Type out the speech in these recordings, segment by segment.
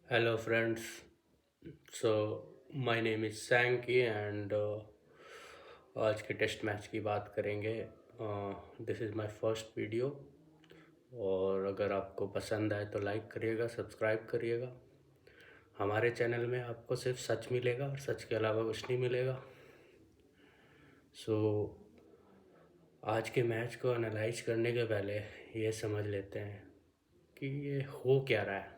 Hello, friends. So, my name is Sanky and आज के test match की बात करेंगे। This is my first video और अगर आपको पसंद आए तो लाइक करिएगा, सब्सक्राइब करिएगा। हमारे चैनल में आपको सिर्फ सच मिलेगा और सच के अलावा कुछ नहीं मिलेगा। सो आज के मैच को एनालाइज करने के पहले ये समझ लेते हैं कि ये हो क्या रहा है।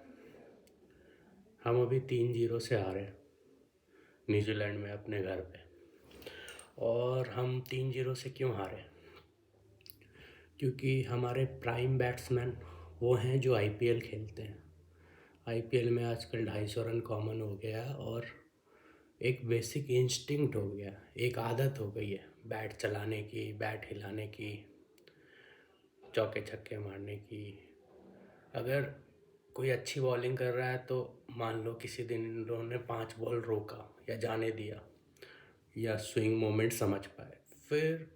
हम अभी 3-0 से हारे न्यूजीलैंड में अपने घर पे। और हम 3-0 से क्यों हारे? क्योंकि हमारे प्राइम बैट्समैन वो हैं जो आईपीएल खेलते हैं। आईपीएल में आजकल 250 रन कॉमन हो गया है और एक बेसिक इंस्टिंक्ट हो गया, एक आदत हो गई है बैट चलाने की, बैट हिलाने की, चौके छक्के मारने की। अगर कोई अच्छी बॉलिंग कर रहा है तो मान लो किसी दिन इन लोगों ने 5 बॉल रोका या जाने दिया या स्विंग मोमेंट समझ पाए, फिर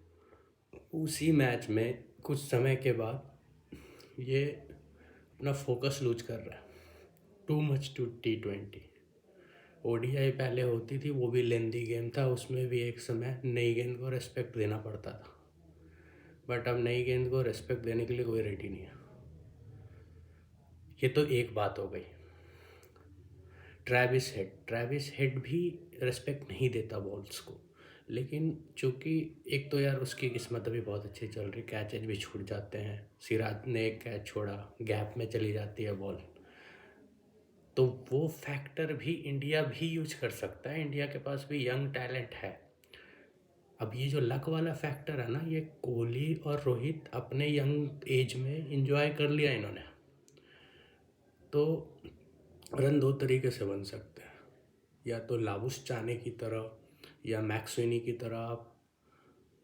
उसी मैच में कुछ समय के बाद ये अपना फोकस लूज कर रहा है। Too much to T20। ODI पहले होती थी, वो भी लेंदी गेम था, उसमें भी एक समय नई गेंद को रेस्पेक्ट देना पड़ता था। बट अब नई गेंद को रेस्पेक्ट देने के लिए कोई रेडी नहीं है। ये तो एक बात हो गई। ट्रेविस हेड भी रेस्पेक्ट नहीं देता बॉल्स को, लेकिन चूंकि एक तो यार उसकी किस्मत अभी बहुत अच्छी चल रही, कैचेज भी छूट जाते हैं। सिराज ने एक कैच छोड़ा, गैप में चली जाती है बॉल, तो वो फैक्टर भी इंडिया भी यूज कर सकता है। इंडिया के पास भी यंग टैलेंट है। अब ये जो लक वाला फैक्टर है ना, ये कोहली और रोहित अपने यंग एज में इंजॉय कर लिया इन्होंने। तो रन दो तरीके से बन सकते हैं, या तो लाबुश चाने की तरह या मैक्सवेनी की तरह आप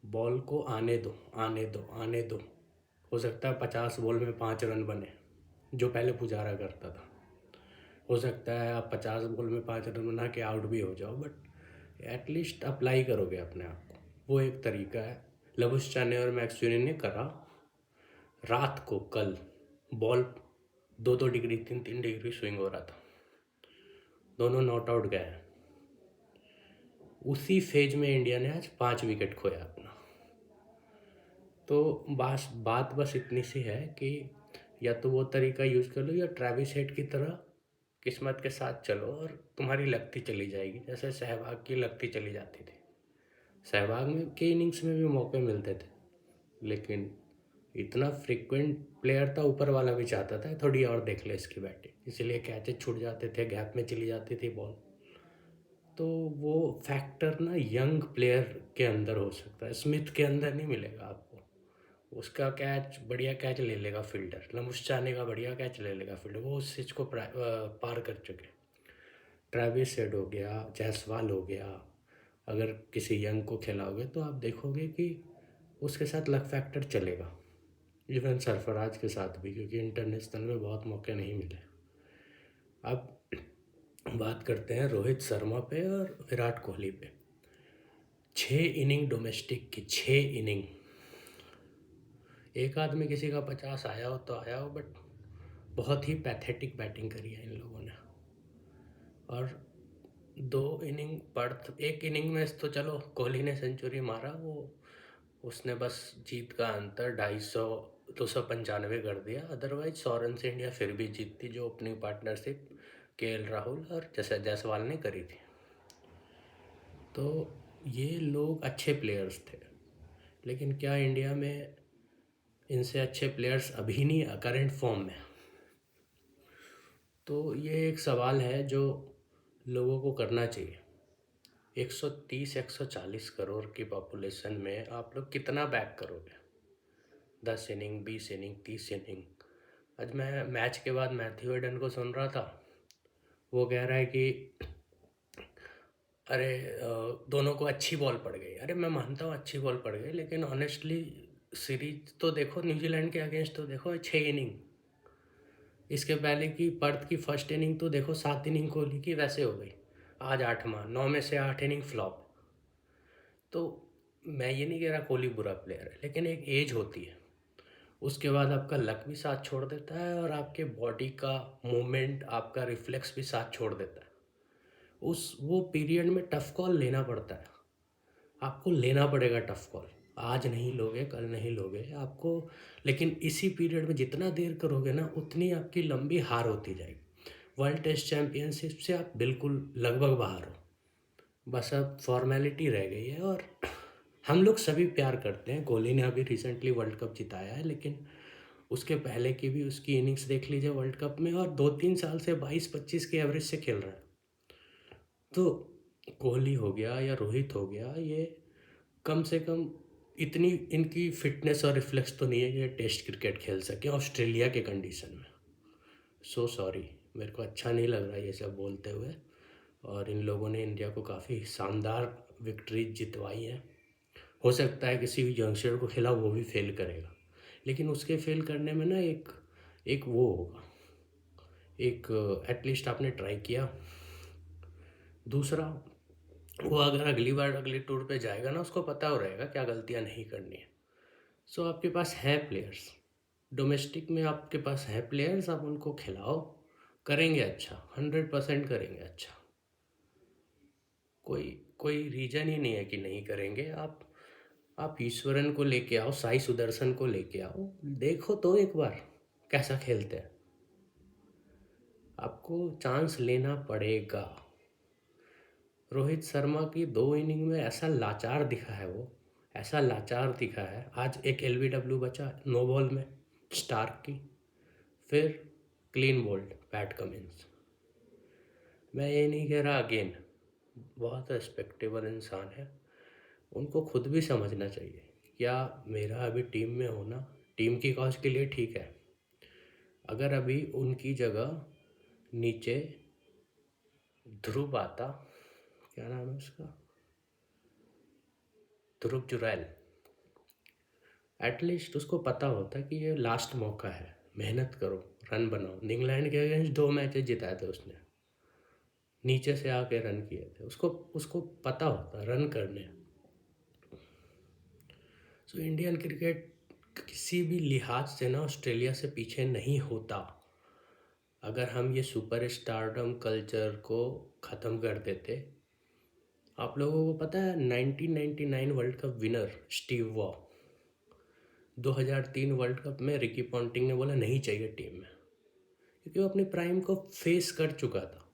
बॉल को आने दो आने दो आने दो। हो सकता है 50 बॉल में 5 रन बने, जो पहले पुजारा करता था। हो सकता है आप 50 बॉल में 5 रन बना के आउट भी हो जाओ, बट एटलीस्ट अप्लाई करोगे अपने आप को। वो एक तरीका है। लबुश चाने और मैक्सवेनी ने करा। रात को कल बॉल 2-2 डिग्री 3-3 डिग्री स्विंग हो रहा था, दोनों नॉट आउट गए हैं। उसी फेज में इंडिया ने आज 5 विकेट खोया अपना। तो बात बस इतनी सी है कि या तो वो तरीका यूज़ कर लो या ट्रेविस हेड की तरह किस्मत के साथ चलो और तुम्हारी लगती चली जाएगी, जैसे सहवाग की लगती चली जाती थी। सहवाग में के इनिंग्स में भी मौके मिलते थे, लेकिन इतना फ्रिक्वेंट प्लेयर था, ऊपर वाला भी चाहता था थोड़ी और देख ले इसकी बैटिंग, इसलिए कैचेज छूट जाते थे, गैप में चली जाती थी बॉल। तो वो फैक्टर ना यंग प्लेयर के अंदर हो सकता है, स्मिथ के अंदर नहीं मिलेगा आपको। उसका कैच बढ़िया कैच ले लेगा फील्डर, लमुश्चाने का बढ़िया कैच ले लेगा फील्डर, वो उस चीज़ को पार कर चुके। ट्रेविस हेड हो गया, जायसवाल हो गया, अगर किसी यंग को खिलाओगे तो आप देखोगे कि उसके साथ लक फैक्टर चलेगा। इवन सरफराज के साथ भी, क्योंकि इंटरनेशनल में बहुत मौके नहीं मिले। अब बात करते हैं रोहित शर्मा पे और विराट कोहली पे। 6 इनिंग डोमेस्टिक की, 6 इनिंग। एक आदमी किसी का 50 आया हो तो आया हो, बट बहुत ही पैथेटिक बैटिंग करी है इन लोगों ने। और 2 इनिंग बर्थ, एक इनिंग में तो चलो कोहली ने सेंचुरी मारा, वो उसने बस जीत का अंतर 295 कर दिया। अदरवाइज 100 रन से इंडिया फिर भी जीतती, जो ओपनिंग पार्टनरशिप केएल राहुल और जैसे जायसवाल ने करी थी। तो ये लोग अच्छे प्लेयर्स थे, लेकिन क्या इंडिया में इनसे अच्छे प्लेयर्स अभी नहीं करंट फॉर्म में? तो ये एक सवाल है जो लोगों को करना चाहिए। 130-140 करोड़ की पॉपुलेशन में आप लोग कितना बैक करोगे? 10 इनिंग, 20 इनिंग, 30 इनिंग। आज मैं मैच के बाद मैथ्यू एडन को सुन रहा था, वो कह रहा है कि अरे दोनों को अच्छी बॉल पड़ गई। अरे मैं मानता हूँ अच्छी बॉल पड़ गई, लेकिन ऑनेस्टली सीरीज तो देखो, न्यूजीलैंड के अगेंस्ट तो देखो 6 इनिंग। इसके पहले की पर्थ की फर्स्ट इनिंग तो देखो, 7 इनिंग कोहली की वैसे हो गई। आज 8वां, 9 में से 8 इनिंग फ्लॉप। तो मैं ये नहीं कह रहा कोहली बुरा प्लेयर है, लेकिन एक एज होती है। उसके बाद आपका लक भी साथ छोड़ देता है और आपके बॉडी का मूवमेंट, आपका रिफ्लेक्स भी साथ छोड़ देता है। उस वो पीरियड में टफ कॉल लेना पड़ता है, आपको लेना पड़ेगा टफ कॉल। आज नहीं लोगे, कल नहीं लोगे आपको, लेकिन इसी पीरियड में जितना देर करोगे ना उतनी आपकी लंबी हार होती जाएगी। वर्ल्ड टेस्ट चैंपियनशिप से आप बिल्कुल लगभग बाहर हो, बस अब फॉर्मेलिटी रह गई है। और हम लोग सभी प्यार करते हैं, कोहली ने अभी रिसेंटली वर्ल्ड कप जिताया है, लेकिन उसके पहले की भी उसकी इनिंग्स देख लीजिए वर्ल्ड कप में, और 2-3 साल से 22-25 के एवरेज से खेल रहा है। तो कोहली हो गया या रोहित हो गया, ये कम से कम इतनी इनकी फिटनेस और रिफ्लेक्स तो नहीं है कि ये टेस्ट क्रिकेट खेल सके ऑस्ट्रेलिया के कंडीशन में। सो सॉरी, मेरे को अच्छा नहीं लग रहा ये सब बोलते हुए। और इन लोगों ने इंडिया को काफ़ी शानदार विक्ट्री जितवाई है। हो सकता है किसी यंगस्टर को खिला वो भी फेल करेगा, लेकिन उसके फेल करने में ना एक एक वो होगा, एक एटलीस्ट आपने ट्राई किया। दूसरा, वो अगर अगली बार अगले टूर पे जाएगा ना, उसको पता हो रहेगा क्या गलतियां नहीं करनी है। सो आपके पास है प्लेयर्स, डोमेस्टिक में आपके पास है प्लेयर्स, आप उनको खिलाओ, करेंगे अच्छा, 100% करेंगे अच्छा। कोई कोई रीज़न ही नहीं है कि नहीं करेंगे। आप ईश्वरन को लेके आओ, साई सुदर्शन को लेके आओ, देखो तो एक बार कैसा खेलते हैं। आपको चांस लेना पड़ेगा। रोहित शर्मा की 2 इनिंग में ऐसा लाचार दिखा है वो, ऐसा लाचार दिखा है। आज एक LBW बचा नो बॉल में स्टार्क की, फिर क्लीन बोल्ड पैट कमिंस। मैं ये नहीं कह रहा, अगेन बहुत रिस्पेक्टेबल इंसान है, उनको खुद भी समझना चाहिए क्या मेरा अभी टीम में होना टीम की कॉज के लिए ठीक है। अगर अभी उनकी जगह नीचे ध्रुव आता, क्या नाम है उसका, ध्रुव जुरैल, एटलीस्ट उसको पता होता कि ये लास्ट मौका है, मेहनत करो, रन बनाओ। इंग्लैंड के अगेंस्ट 2 मैचेस जिताए थे उसने, नीचे से आके रन किए थे, उसको उसको पता होता रन करने। सो इंडियन क्रिकेट किसी भी लिहाज से ना ऑस्ट्रेलिया से पीछे नहीं होता। अगर हम ये सुपर स्टारडम कल्चर को ख़त्म कर देते। आप लोगों को पता है 1999 world cup winner Steve Waugh 2003 world cup में रिकी पॉन्टिंग ने बोला नहीं चाहिए टीम में, क्योंकि वो अपनी प्राइम को फेस कर चुका था।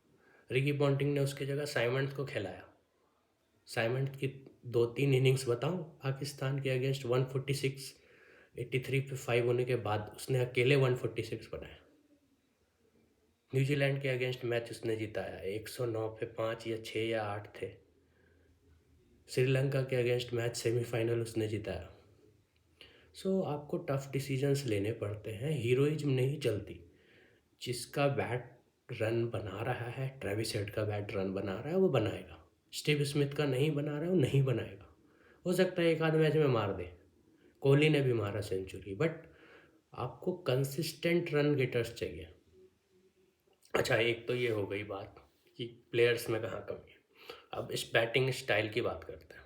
रिकी पॉन्टिंग ने उसकी जगह साइमंड्स को खिलाया। साइमंड्स की 2-3 इनिंग्स बताऊं, पाकिस्तान के अगेंस्ट 146 83 पे 5 होने के बाद उसने अकेले 146 बनाया। न्यूजीलैंड के अगेंस्ट मैच उसने जिताया, 109 पे 5 या 6 या 8 थे। श्रीलंका के अगेंस्ट मैच सेमीफाइनल उसने जिताया। सो आपको टफ डिसीजंस लेने पड़ते हैं, हीरोइज्म नहीं चलती। जिसका बैट रन बना रहा है, ट्रेविस हेड का बैट रन बना रहा है वो बनाएगा, स्टीव स्मिथ का नहीं बना रहा है वो नहीं बनाएगा। हो सकता है एक आध मैच में मार दे, कोहली ने भी मारा सेंचुरी, बट आपको कंसिस्टेंट रन गेटर्स चाहिए। अच्छा, एक तो ये हो गई बात कि प्लेयर्स में कहाँ कमी है। अब इस बैटिंग स्टाइल की बात करते हैं।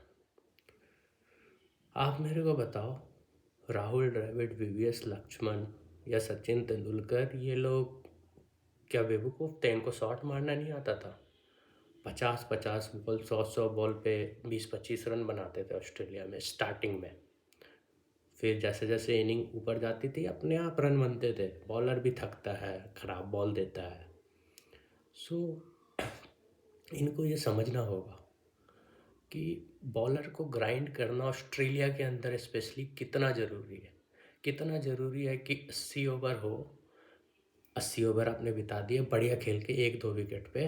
आप मेरे को बताओ, राहुल द्रविड़, VVS लक्ष्मण या सचिन तेंदुलकर, ये लोग क्या बेवकूफ़ थे? इनको शॉट मारना नहीं आता था? 50-50 बॉल, 100-100 बॉल पे 20-25 रन बनाते थे ऑस्ट्रेलिया में स्टार्टिंग में। फिर जैसे जैसे इनिंग ऊपर जाती थी अपने आप रन बनते थे। बॉलर भी थकता है, ख़राब बॉल देता है। सो इनको ये समझना होगा कि बॉलर को ग्राइंड करना ऑस्ट्रेलिया के अंदर स्पेशली कितना ज़रूरी है। कितना ज़रूरी है कि 80 ओवर हो, 80 ओवर आपने बिता दिए बढ़िया खेल के 1-2 विकेट पे,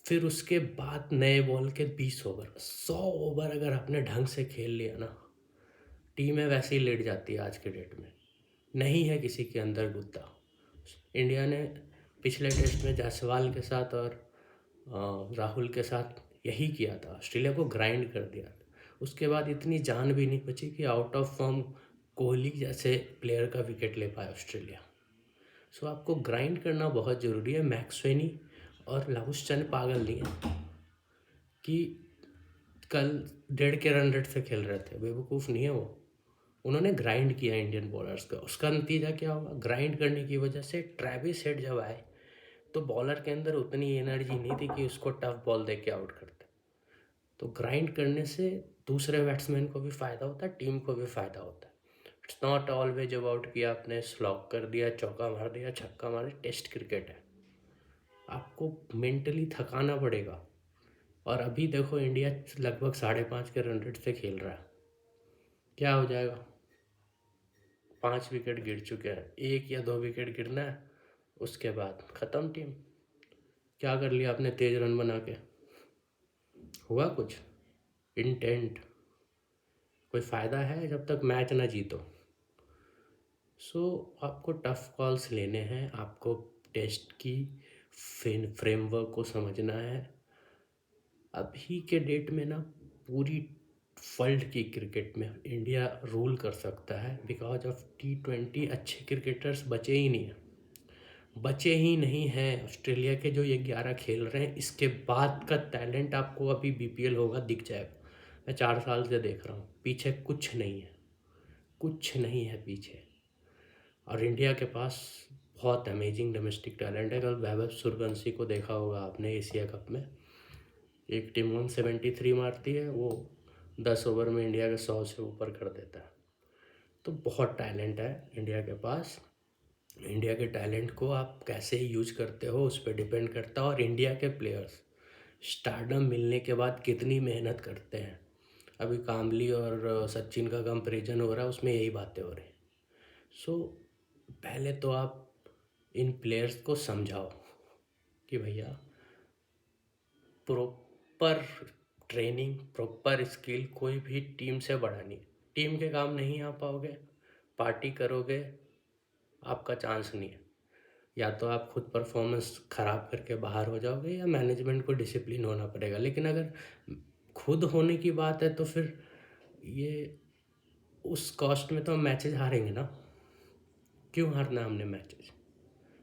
फिर उसके बाद नए बॉल के 20 ओवर, 100 ओवर अगर आपने ढंग से खेल लिया ना, टीमें वैसे ही लेट जाती है आज के डेट में। नहीं है किसी के अंदर गुद्दा। इंडिया ने पिछले टेस्ट में जायसवाल के साथ और राहुल के साथ यही किया था, ऑस्ट्रेलिया को ग्राइंड कर दिया था। उसके बाद इतनी जान भी नहीं बची कि आउट ऑफ फॉर्म कोहली जैसे प्लेयर का विकेट ले पाए ऑस्ट्रेलिया। सो आपको ग्राइंड करना बहुत ज़रूरी है। मैक्सवेनी और लाबुशचंद पागल नहीं है कि कल 1.5 के रन रेट से खेल रहे थे, बेवकूफ़ नहीं है वो। उन्होंने ग्राइंड किया इंडियन बॉलर्स का। उसका नतीजा क्या होगा? ग्राइंड करने की वजह से ट्रेविस हेड जब आए तो बॉलर के अंदर उतनी एनर्जी नहीं थी कि उसको टफ बॉल दे के आउट करते। तो ग्राइंड करने से दूसरे बैट्समैन को भी फ़ायदा होता है, टीम को भी फ़ायदा होता है। इट्स नॉट ऑलवेज अबाउट कि आपने स्लॉग कर दिया, चौका मार दिया, छक्का मार दिया। टेस्ट क्रिकेट है, आपको मेंटली थकाना पड़ेगा। और अभी देखो इंडिया लगभग 5.5 के रन रेट से खेल रहा है। क्या हो जाएगा? 5 विकेट गिर चुके हैं, 1 या 2 विकेट गिरना है, उसके बाद ख़त्म टीम। क्या कर लिया आपने तेज रन बना के? हुआ कुछ? इंटेंट कोई फ़ायदा है जब तक मैच ना जीतो। सो आपको टफ कॉल्स लेने हैं, आपको टेस्ट की फ्रेमवर्क को समझना है। अभी के डेट में ना पूरी वर्ल्ड की क्रिकेट में इंडिया रूल कर सकता है बिकॉज ऑफ T20। अच्छे क्रिकेटर्स बचे ही नहीं हैं, बचे ही नहीं हैं। ऑस्ट्रेलिया के जो ये 11 खेल रहे हैं, इसके बाद का टैलेंट आपको अभी BPL होगा दिख जाएगा। मैं 4 साल से देख रहा हूँ, पीछे कुछ नहीं है, कुछ नहीं है पीछे। और इंडिया के पास बहुत अमेजिंग डोमेस्टिक टैलेंट है। कल वैभव सूर्यवंशी को देखा होगा आपने एशिया कप में, एक टीम 173 मारती है, वो 10 ओवर में इंडिया के 100 से ऊपर कर देता है। तो बहुत टैलेंट है इंडिया के पास। इंडिया के टैलेंट को आप कैसे यूज करते हो उस पर डिपेंड करता है। और इंडिया के प्लेयर्स स्टारडम मिलने के बाद कितनी मेहनत करते हैं। अभी कामली और सचिन का कंपेरिजन हो रहा है, उसमें यही बातें हो रही हैं। सो पहले तो आप इन प्लेयर्स को समझाओ कि भैया प्रॉपर ट्रेनिंग, प्रॉपर स्किल कोई भी टीम से बड़ा नहीं। टीम के काम नहीं आ पाओगे, पार्टी करोगे, आपका चांस नहीं है। या तो आप खुद परफॉर्मेंस ख़राब करके बाहर हो जाओगे या मैनेजमेंट को डिसिप्लिन होना पड़ेगा। लेकिन अगर खुद होने की बात है तो फिर ये उस कॉस्ट में तो हम मैचेज हारेंगे ना। क्यों हारना हमने मैचेज?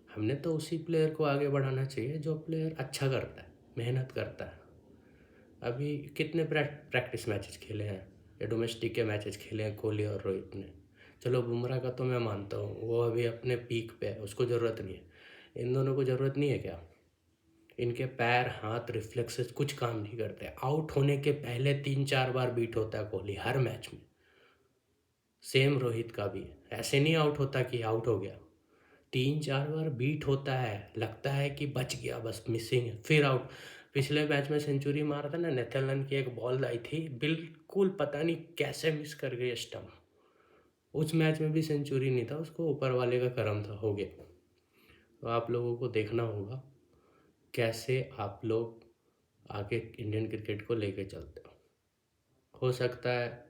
हमने तो उसी प्लेयर को आगे बढ़ाना चाहिए जो प्लेयर अच्छा करता है, मेहनत करता है। अभी कितने प्रैक्टिस मैचेस खेले हैं या डोमेस्टिक के मैचेस खेले हैं कोहली और रोहित ने? चलो बुमराह का तो मैं मानता हूँ, वो अभी अपने पीक पे है, उसको ज़रूरत नहीं है। इन दोनों को ज़रूरत नहीं है क्या? इनके पैर, हाथ, रिफ्लेक्सेस कुछ काम नहीं करते। आउट होने के पहले 3-4 बार बीट होता है कोहली हर मैच में। सेम रोहित का भी है। ऐसे नहीं आउट होता कि आउट हो गया, 3-4 बार बीट होता है, लगता है कि बच गया, बस मिसिंग है, फिर आउट। पिछले मैच में सेंचुरी मारा था ना, नेथरलैंड की एक बॉल आई थी, बिल्कुल पता नहीं कैसे मिस कर गई स्टंप। उस मैच में भी सेंचुरी नहीं था, उसको ऊपर वाले का करम था, हो गया। तो आप लोगों को देखना होगा कैसे आप लोग आगे इंडियन क्रिकेट को लेके चलते हो सकता है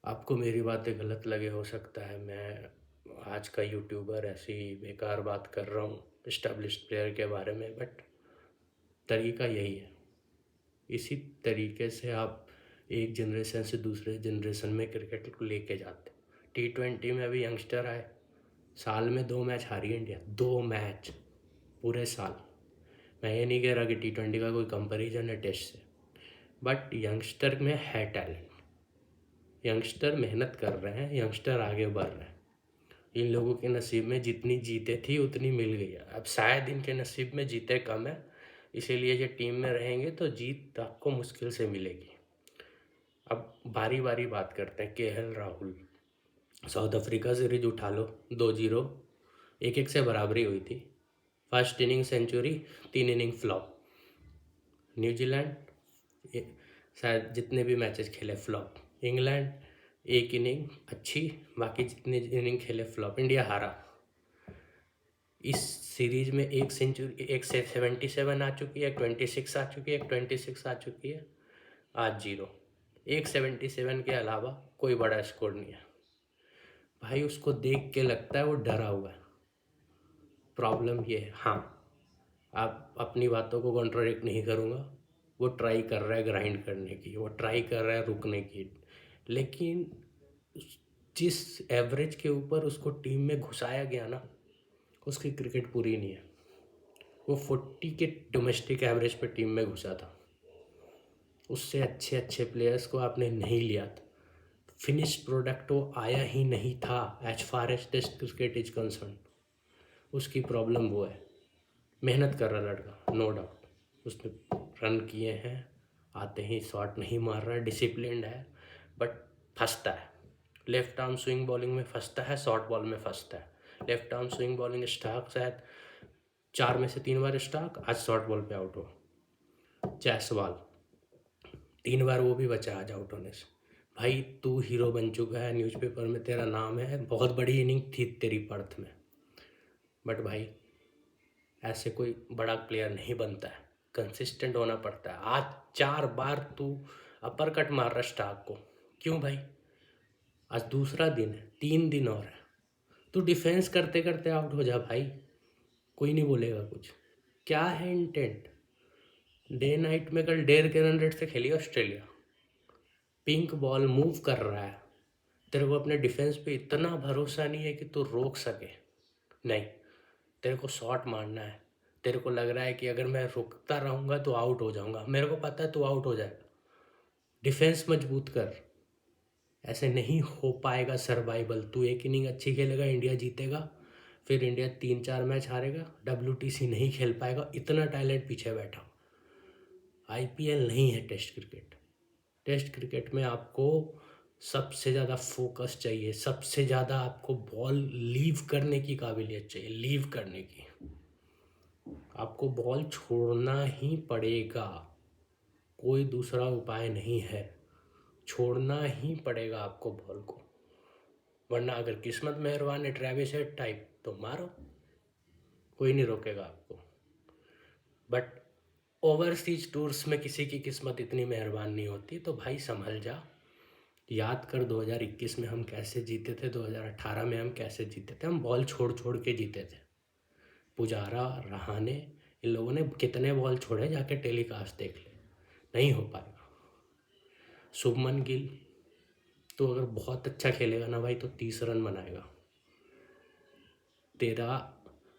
आपको मेरी बातें गलत लगे, हो सकता है मैं आज का यूट्यूबर ऐसी बेकार बात कर रहा हूँ इस्टेब्लिश्ड प्लेयर के बारे में, बट तरीका यही है। इसी तरीके से आप एक जनरेशन से दूसरे जनरेशन में क्रिकेट को लेके जाते। T20 में अभी यंगस्टर आए, साल में 2 मैच हारी है इंडिया, 2 मैच पूरे साल। मैं ये नहीं कह रहा कि T20 का कोई कंपैरिजन है टेस्ट से, बट यंगस्टर में है टैलेंट, यंगस्टर मेहनत कर रहे हैं, यंगस्टर आगे बढ़ रहे हैं। इन लोगों के नसीब में जितनी जीते थी उतनी मिल गई है। अब शायद इनके नसीब में जीते कम है, इसीलिए ये टीम में रहेंगे तो जीत आपको मुश्किल से मिलेगी। अब बारी बारी बात करते हैं। KL Rahul, South Africa series उठा लो, 2-0, 1-1 से बराबरी हुई थी। First inning century, 3 inning flop. न्यूजीलैंड शायद जितने भी मैचेस खेले फ्लॉप। इंग्लैंड 1 इनिंग अच्छी, बाकी जितने इनिंग खेले फ्लॉप। इंडिया हारा। इस सीरीज में एक सेंचुरी, एक से 77 आ चुकी है, 26 आ चुकी है, 26 आ चुकी है, आज 0। एक 77 के अलावा कोई बड़ा स्कोर नहीं है। भाई उसको देख के लगता है वो डरा हुआ है। प्रॉब्लम ये है। हाँ, आप अपनी बातों को कॉन्ट्रोडिक्ट नहीं करूँगा, वो ट्राई कर रहा है ग्राइंड करने की, वो ट्राई कर रहा है रुकने की, लेकिन जिस एवरेज के ऊपर उसको टीम में घुसाया गया ना, उसकी क्रिकेट पूरी नहीं है। वो 40 के डोमेस्टिक एवरेज पर टीम में घुसा था, उससे अच्छे अच्छे प्लेयर्स को आपने नहीं लिया था। फिनिश्ड प्रोडक्ट वो आया ही नहीं था as far as test cricket is concern. उसकी प्रॉब्लम वो है। मेहनत कर रहा लड़का, नो डाउट, उसने रन किए हैं, आते ही शॉट नहीं मार रहा है, डिसिप्लिन्ड है, बट फंसता है। लेफ्ट आर्म स्विंग बॉलिंग में फंसता है, शॉर्ट बॉल में फंसता है। Left arm swing bowling Starc शायद 4 में से 3 बार स्टार्क, आज शॉर्ट बॉल पे आउट हो। जायसवाल 3 बार वो भी बचा आज आउट होने से। भाई तू हीरो बन चुका है, न्यूज़पेपर में तेरा नाम है, बहुत बड़ी इनिंग थी तेरी पर्थ में, बट भाई ऐसे कोई बड़ा प्लेयर नहीं बनता है, कंसिस्टेंट होना पड़ता है। आज 4 बार तू अपर कट मार रहा स्टार्क को, क्यों भाई? आज दूसरा दिन है, 3 दिन और है, तू डिफेंस करते करते आउट हो जा भाई, कोई नहीं बोलेगा कुछ। क्या है इंटेंट? डे नाइट में कल डेढ़ के रन रेट से खेली ऑस्ट्रेलिया, पिंक बॉल मूव कर रहा है, तेरे को अपने डिफेंस पे इतना भरोसा नहीं है कि तू रोक सके? नहीं, तेरे को शॉट मारना है, तेरे को लग रहा है कि अगर मैं रुकता रहूँगा तो आउट हो जाऊँगा, मेरे को पता है तू आउट हो जाएगा, डिफेंस मजबूत कर। ऐसे नहीं हो पाएगा सर्वाइवल। तू एक इनिंग अच्छी खेलेगा, इंडिया जीतेगा, फिर इंडिया 3-4 मैच हारेगा, WTC नहीं खेल पाएगा, इतना टैलेंट पीछे बैठा। IPL नहीं है टेस्ट क्रिकेट। टेस्ट क्रिकेट में आपको सबसे ज़्यादा फोकस चाहिए, सबसे ज़्यादा आपको बॉल लीव करने की काबिलियत चाहिए, लीव करने की। आपको बॉल छोड़ना ही पड़ेगा, कोई दूसरा उपाय नहीं है, छोड़ना ही पड़ेगा आपको बॉल को, वरना अगर किस्मत मेहरबान है ट्रेविस हेड टाइप तो मारो, कोई नहीं रोकेगा आपको। बट ओवरसीज टूर्स में किसी की किस्मत इतनी मेहरबान नहीं होती, तो भाई संभल जा। याद कर 2021 में हम कैसे जीते थे, 2018 में हम कैसे जीते थे, हम बॉल छोड़ छोड़ के जीते थे। पुजारा, रहाने, इन लोगों ने कितने बॉल छोड़े, जाके टेलीकास्ट देख ले, नहीं हो पाएगा। शुभमन गिल तो अगर बहुत अच्छा खेलेगा ना भाई तो 30 रन बनाएगा। तेरा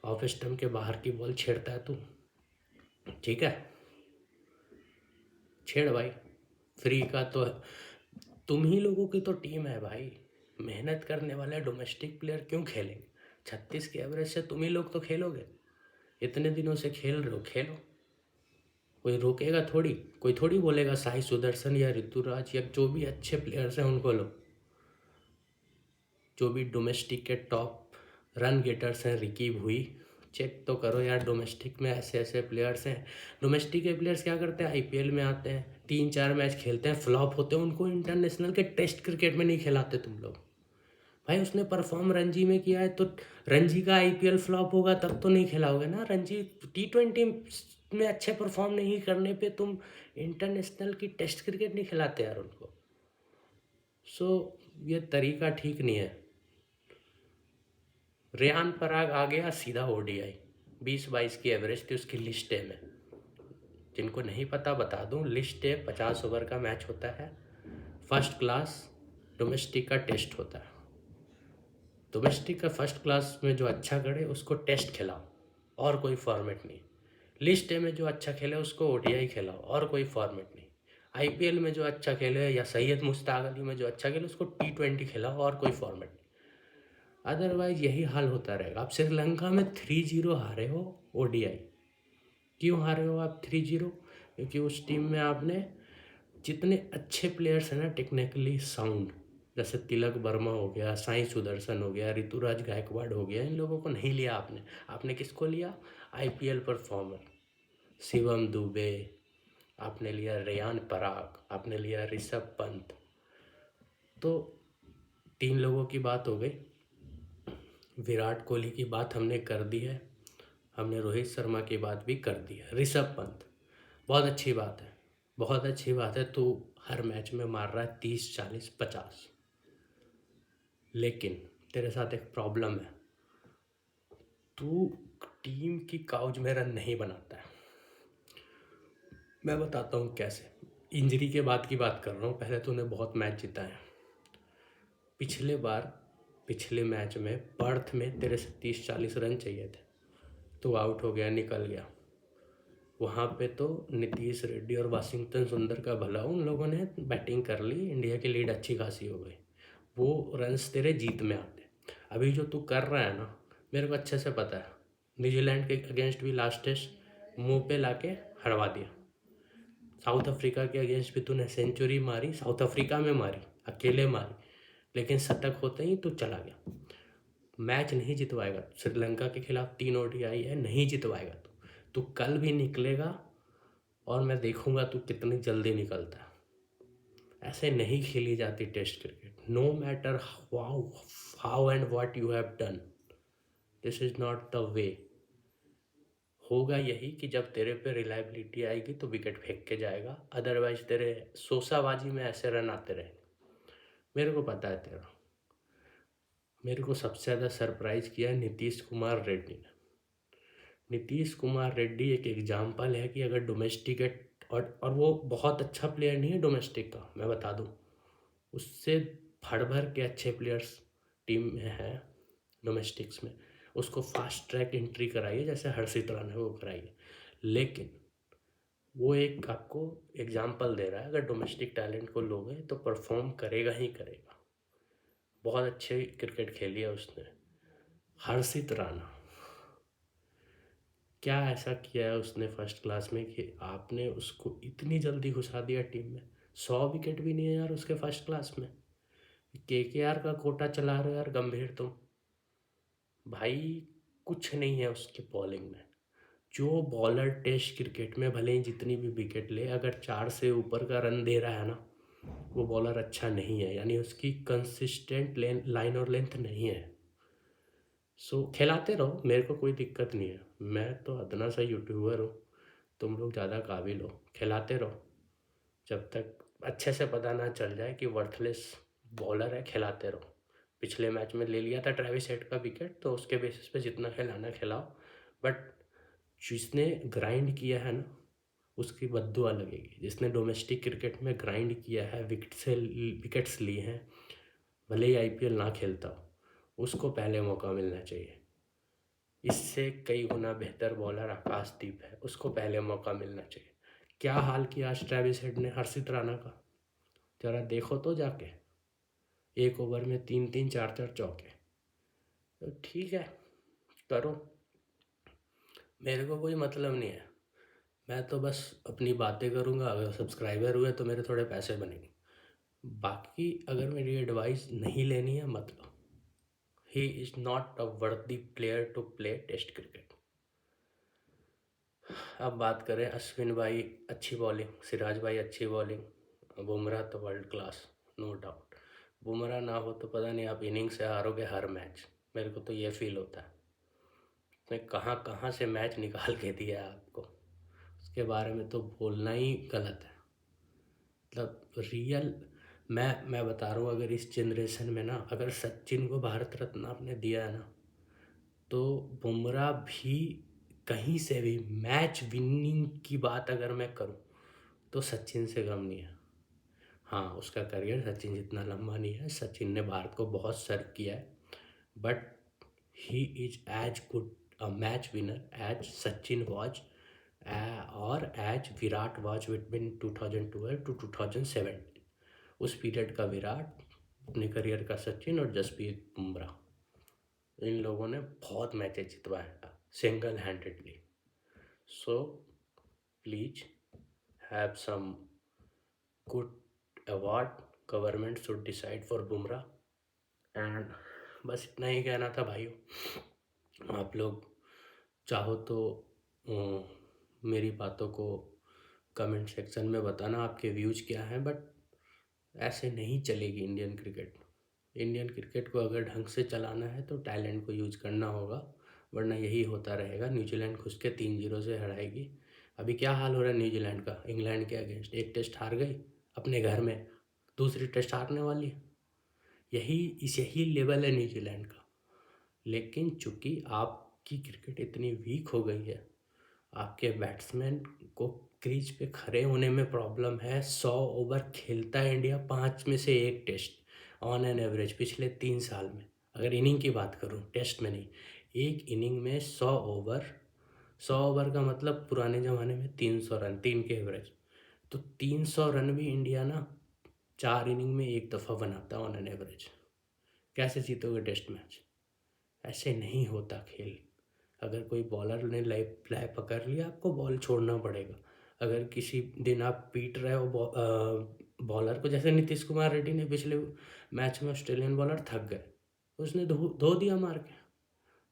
ऑफ स्टम्प के बाहर की बॉल छेड़ता है तू, ठीक है, छेड़ भाई, फ्री का तो तुम ही लोगों की तो टीम है भाई, मेहनत करने वाले डोमेस्टिक प्लेयर क्यों खेलेंगे? 36 के एवरेज से तुम ही लोग तो खेलोगे, इतने दिनों से खेल रहे हो, खेलो, कोई रोकेगा थोड़ी, कोई थोड़ी बोलेगा साई सुदर्शन या ऋतुराज या जो भी अच्छे प्लेयर्स हैं उनको लो, जो भी डोमेस्टिक के टॉप रन गेटर्स हैं, रिकी भुई, चेक तो करो यार, डोमेस्टिक में ऐसे ऐसे प्लेयर्स हैं। डोमेस्टिक के प्लेयर्स क्या करते हैं, IPL में आते हैं, 3-4 मैच खेलते हैं, फ्लॉप होते हैं, उनको इंटरनेशनल के टेस्ट क्रिकेट में नहीं खिलाते तुम लोग। भाई उसने परफॉर्म रणजी में किया है तो रणजी का IPL फ्लॉप होगा तब तो नहीं खिलाओगे ना। रणजी T20 में अच्छे परफॉर्म नहीं करने पे तुम इंटरनेशनल की टेस्ट क्रिकेट नहीं खिलाते यार उनको। सो ये तरीका ठीक नहीं है। रेहान पराग आ गया सीधा ODI, 20-22 की एवरेज थी उसकी लिस्ट ए में। जिनको नहीं पता बता दूं, लिस्ट ए 50 ओवर का मैच होता है, फर्स्ट क्लास डोमेस्टिक का टेस्ट होता है। डोमेस्टिक का फर्स्ट क्लास में जो अच्छा करे उसको टेस्ट खिलाओ, और कोई फॉर्मेट नहीं। लिस्ट ए में जो अच्छा खेले उसको ODI खिलाओ, और कोई फॉर्मेट नहीं। IPL में जो अच्छा खेले या सैयद मुश्ताक अली में जो अच्छा खेले उसको T20 खिलाओ, और कोई फॉर्मेट नहीं। अदरवाइज यही हाल होता रहेगा। आप श्रीलंका में 3-0 हारे हो ODI। क्यों हारे हो आप 3-0? क्योंकि उस टीम में आपने जितने अच्छे प्लेयर्स हैं ना, टेक्निकली साउंड, जैसे तिलक वर्मा हो गया, साई सुदर्शन हो गया, ऋतुराज गायकवाड़ हो गया, इन लोगों को नहीं लिया आपने। आपने किसको लिया? IPL परफॉर्मर, शिवम दुबे, आपने लिया रेयान पराग, आपने लिया ऋषभ पंत। तो 3 लोगों की बात हो गई। विराट कोहली की बात हमने कर दी है, हमने रोहित शर्मा की बात भी कर दी है। ऋषभ पंत, बहुत अच्छी बात है, बहुत अच्छी बात है, तू हर मैच में मार रहा है 30, 40, 50, लेकिन तेरे साथ एक प्रॉब्लम है, तू टीम की काउज में रन नहीं बनाता है। मैं बताता हूँ कैसे। इंजरी के बाद की बात कर रहा हूँ, पहले तूने बहुत मैच जीता है। पिछले मैच में पर्थ में तेरे से 30-40 रन चाहिए थे, तो आउट हो गया, निकल गया। वहाँ पे तो नीतीश रेड्डी और वाशिंगटन सुंदर का भला, उन लोगों ने बैटिंग कर ली, इंडिया की लीड अच्छी खासी हो गई। वो रन्स तेरे जीत में आते। अभी जो तू कर रहा है ना, मेरे को अच्छे से पता है, न्यूजीलैंड के अगेंस्ट भी लास्ट टेस्ट मुंह पे लाके हरवा दिया। साउथ अफ्रीका के अगेंस्ट भी तूने सेंचुरी मारी, साउथ अफ्रीका में मारी, अकेले मारी, लेकिन शतक होते ही तू चला गया। मैच नहीं जितवाएगा। श्रीलंका के खिलाफ 3 ओडीआई है, नहीं जितवाएगा तू कल भी निकलेगा और मैं देखूंगा तू कितनी जल्दी निकलता है। ऐसे नहीं खेली जाती test cricket. No matter how and what you have done, this is not the way. होगा यही कि जब तेरे पे रिलायबिलिटी आएगी तो विकेट फेंक के जाएगा, अदरवाइज तेरे सोसाबाजी में ऐसे रन आते रहेंगे। मेरे को पता है तेरा। मेरे को सबसे ज़्यादा सरप्राइज किया नीतीश कुमार रेड्डी ने। नीतीश कुमार रेड्डी एक एग्जाम्पल है कि अगर डोमेस्टिकेट और वो बहुत अच्छा प्लेयर नहीं है डोमेस्टिक का, मैं बता दूँ, उससे भर भर के अच्छे प्लेयर्स टीम में हैं डोमेस्टिक्स में। उसको फास्ट ट्रैक एंट्री कराइए जैसे हर्षित राणा ने वो कराई है, लेकिन वो एक आपको एग्जाम्पल दे रहा है, अगर डोमेस्टिक टैलेंट को लोगे तो परफॉर्म करेगा ही करेगा। बहुत अच्छे क्रिकेट खेली है उसने। हर्षित राणा क्या ऐसा किया है उसने फर्स्ट क्लास में कि आपने उसको इतनी जल्दी घुसा दिया टीम में। 100 विकेट भी नहीं है यार उसके फर्स्ट क्लास में। केकेआर का कोटा चला रहे हो यार गंभीर तुम। भाई कुछ नहीं है उसके बॉलिंग में। जो बॉलर टेस्ट क्रिकेट में भले ही जितनी भी विकेट ले, अगर 4 से ऊपर का रन दे रहा है ना, वो बॉलर अच्छा नहीं है, यानी उसकी कंसिस्टेंट लाइन और लेंथ नहीं है। सो खिलाते रहो, मेरे को कोई दिक्कत नहीं है। मैं तो अदना सा यूट्यूबर हूँ, तुम लोग ज़्यादा काबिल हो, खिलाते रहो जब तक अच्छे से पता ना चल जाए कि वर्थलेस बॉलर है। खिलाते रहो। पिछले मैच में ले लिया था ट्रेविस हेड का विकेट, तो उसके बेसिस पे जितना खिलाना खिलाओ, बट जिसने ग्राइंड किया है ना उसकी बद्दुआ लगेगी। जिसने डोमेस्टिक क्रिकेट में ग्राइंड किया है, विकेट्स लिए हैं, भले ही आईपीएल ना खेलता हो, उसको पहले मौका मिलना चाहिए। इससे कई गुना बेहतर बॉलर आकाशदीप है, उसको पहले मौका मिलना चाहिए। क्या हाल किया आज ट्रेविस हेड ने हर्षित राणा का, जरा देखो तो जाके। एक ओवर में 3-3 4-4 चौके। तो ठीक है, करो, मेरे को कोई मतलब नहीं है। मैं तो बस अपनी बातें करूँगा। अगर सब्सक्राइबर हुए तो मेरे थोड़े पैसे बनेंगे। बाकी अगर मेरी एडवाइस नहीं लेनी है मत लो। He is not a worthy player to play test cricket. अब बात करें अश्विन भाई अच्छी बॉलिंग, सिराज भाई अच्छी बॉलिंग, बुमराह तो world class, no doubt. Bumrah ना हो तो पता नहीं आप इनिंग से हारोगे हर मैच। मेरे को तो ये फील होता है। उसने कहाँ कहाँ से मैच निकाल के दिया है आपको, उसके बारे में तो बोलना ही गलत है। मतलब रियल, मैं बता रहा हूँ, अगर इस जनरेशन में ना, अगर सचिन को भारत रत्न आपने दिया है ना, तो बुमराह भी कहीं से भी मैच विनिंग की बात अगर मैं करूँ तो सचिन से कम नहीं है। हाँ, उसका करियर सचिन जितना लंबा नहीं है। सचिन ने भारत को बहुत सर्व किया है, but he is as good a match winner as Sachin was और as Virat was between 2012 to 2017। उस पीरियड का विराट, अपने करियर का सचिन और जसप्रीत बुमराह, इन लोगों ने बहुत मैचेस जितवाया single handedly. So please have some good award, government should decide for Bumrah. And बस इतना ही कहना था भाइयों। आप लोग चाहो तो मेरी बातों को कमेंट सेक्शन में बताना आपके व्यूज़ क्या हैं, बट ऐसे नहीं चलेगी इंडियन क्रिकेट। इंडियन क्रिकेट को अगर ढंग से चलाना है तो टैलेंट को यूज करना होगा, वरना यही होता रहेगा। न्यूजीलैंड घुस के 3-0 से हराएगी। अभी क्या हाल हो रहा है न्यूजीलैंड का इंग्लैंड के अगेंस्ट, एक टेस्ट हार गई अपने घर में, दूसरी टेस्ट हारने वाली है। यही लेवल है न्यूजीलैंड का। लेकिन चूंकि आपकी क्रिकेट इतनी वीक हो गई है, आपके बैट्समैन को क्रीज पे खड़े होने में प्रॉब्लम है। 100 ओवर खेलता है इंडिया, 5 में से 1 टेस्ट ऑन एन एवरेज पिछले 3 साल में। अगर इनिंग की बात करूँ, टेस्ट में नहीं, एक इनिंग में 100 ओवर। 100 ओवर का मतलब पुराने ज़माने में 300 रन, 3 के एवरेज। तो 300 रन भी इंडिया ना 4 इनिंग में एक दफ़ा बनाता है ऑन एन एवरेज। कैसे जीतोगे टेस्ट मैच? ऐसे नहीं होता खेल। अगर कोई बॉलर ने लय लय पकड़ लिया, आपको बॉल छोड़ना पड़ेगा। अगर किसी दिन आप पीट रहे हो बॉलर को, जैसे नीतीश कुमार रेड्डी ने पिछले मैच में ऑस्ट्रेलियन बॉलर थक गए, उसने धो धो दिया मार के।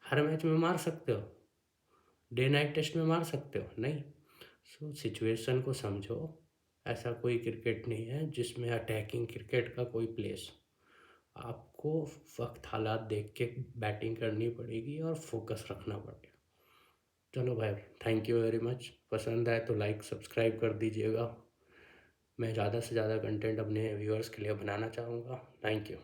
हर मैच में मार सकते हो? डे नाइट टेस्ट में मार सकते हो? नहीं। सो सिचुएशन को समझो। ऐसा कोई क्रिकेट नहीं है जिसमें अटैकिंग क्रिकेट का कोई प्लेस। आपको वक्त हालात देख के बैटिंग करनी पड़ेगी और फोकस रखना पड़ेगा। चलो भाई, थैंक यू वेरी मच। पसंद आए तो लाइक सब्सक्राइब कर दीजिएगा। मैं ज़्यादा से ज़्यादा कंटेंट अपने व्यूअर्स के लिए बनाना चाहूँगा। Thank you.